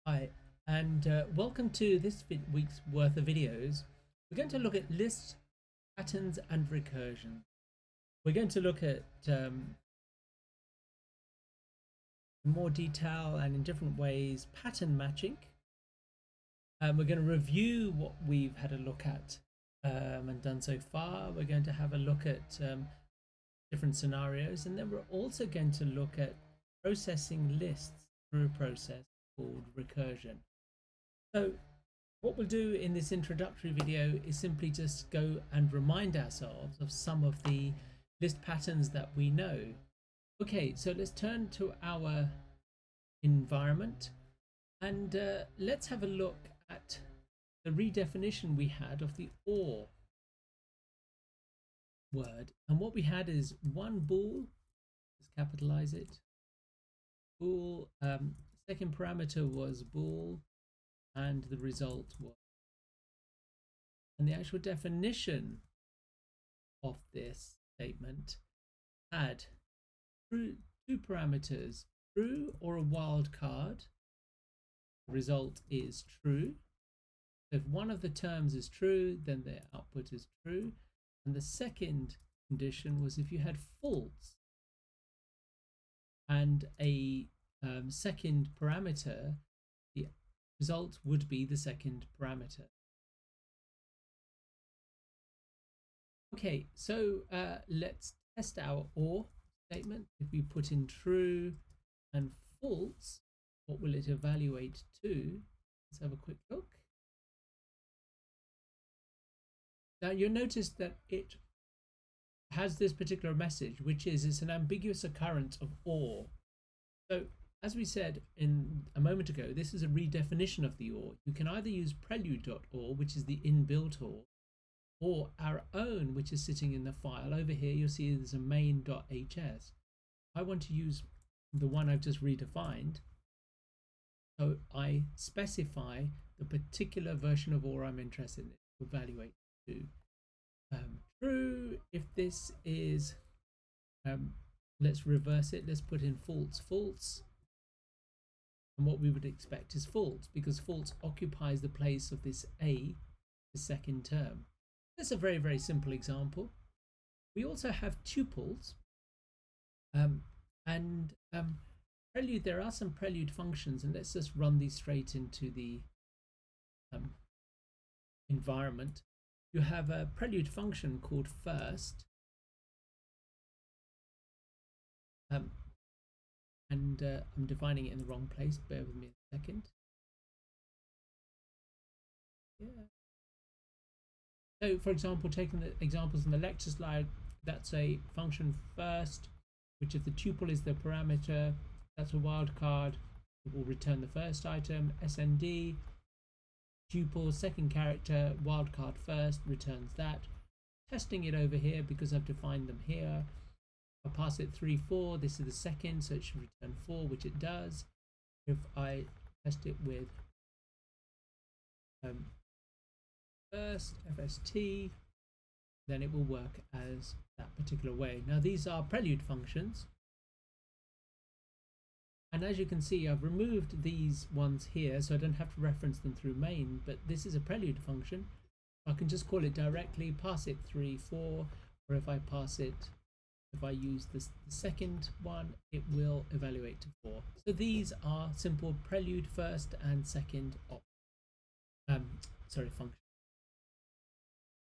Hi, and welcome to this week's worth of videos. We're going to look at lists, patterns, and recursion. We're going to look at in more detail and in different ways pattern matching. We're going to review what we've had a look at and done so far. We're going to have a look at different scenarios, and then we're also going to look at processing lists through a process called recursion. So what we'll do in this introductory video is simply just go and remind ourselves of some of the list patterns that we know. Okay, so let's turn to our environment and let's have a look at the redefinition we had of the OR word. And what we had is one bool, let's capitalize it, bool, second parameter was bool, and the result was. And the actual definition of this statement had two parameters, true or a wild card. The result is true. So if one of the terms is true, then the output is true. And the second condition was if you had false and a second parameter, the result would be the second parameter. Okay, so let's test our OR statement. If we put in true and false, what will it evaluate to? Let's have a quick look. Now you'll notice that it has this particular message, which is it's an ambiguous occurrence of OR. So as we said in a moment ago, this is a redefinition of the OR. You can either use prelude.or, which is the inbuilt OR, or our own, which is sitting in the file. Over here you'll see there's a main.hs. I want to use the one I've just redefined, so I specify the particular version of OR I'm interested in to evaluate to. True if this is, let's reverse it, let's put in false, false, and what we would expect is false, because false occupies the place of this a, the second term. That's a very, very simple example. We also have tuples, and prelude, there are some prelude functions, and let's just run these straight into the environment. You have a prelude function called first, and I'm defining it in the wrong place, bear with me a second. Yeah. So for example, taking the examples in the lecture slide, that's a function first, which if the tuple is the parameter, that's a wildcard, it will return the first item. SND, tuple, second character, wildcard first, returns that. Testing it over here because I've defined them here. I pass it 3, 4, this is the second, so it should return 4, which it does. If I test it with first, FST, then it will work as that particular way. Now these are prelude functions, and as you can see, I've removed these ones here so I don't have to reference them through main, but this is a prelude function. I can just call it directly, pass it 3, 4, or if I pass it, if I use the second one, it will evaluate to 4. So these are simple prelude first and second functions.